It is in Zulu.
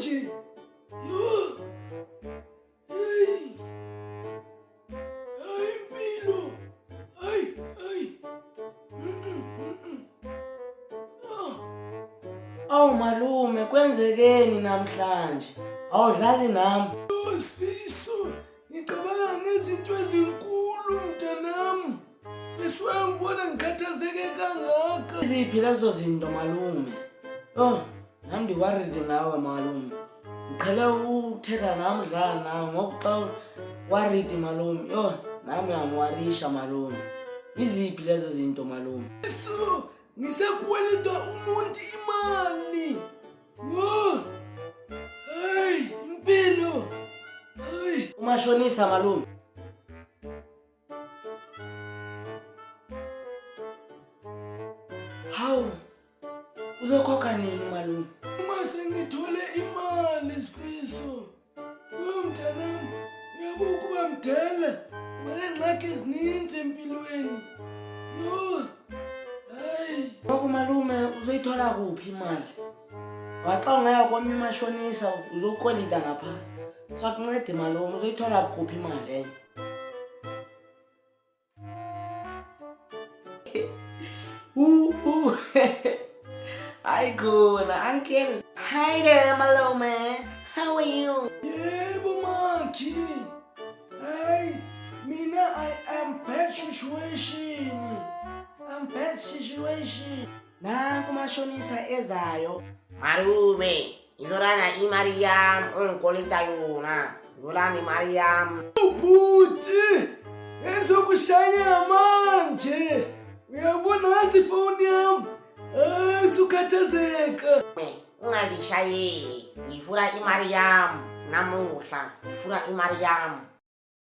manje. Yo. Hey. Hayi impilo. Hayi. Awu malume, kwenzekeni namhlanje? Awudlali nami? Sifiso, ngicabanga ngezinto ezinkulu mntanami. Bese ngibona ngikhathazeke kangaka. Iziphi lezo zinto malume? Nami ndi-worried ngawe malume. Ngiqhele ukuthetha nami udlala nawe ngoba xa worried malume. Nami ngiyawarisha malume. Iziphi lezo zinto malume? So, ngisekweleta umuntu imali. Hayi, impilo. Hayi, Umashonisa malume. Hawu, uzokhokha nini malume? uma sengithole imali Sifiso. Mntanami, uyabo ukuba mdala, unengxaki ezininzi empilweni. Hayi. Ngoku malume uzoyithola kuphi imali? Waxa ungaya kwami umashonisa uzokolida ngapha. Sakuncede malume, uzoyithola kuphi imali enye? Hi khona uncle. Hi there malume. How are you? Yebo Makhi. Hayi, mina I am bad situation. I'm bad situation. Nanku umashonisa ezayo. Malume, izolana imali yami ongikoleta yona. Izolana imali yami. Ubhuti, engizokushayela manje. Uyabona ngathi ifoni yami. Sukhathazeka. Ungangishayeli. Ngifuna imali yami namuhla. Ngifuna imali yami.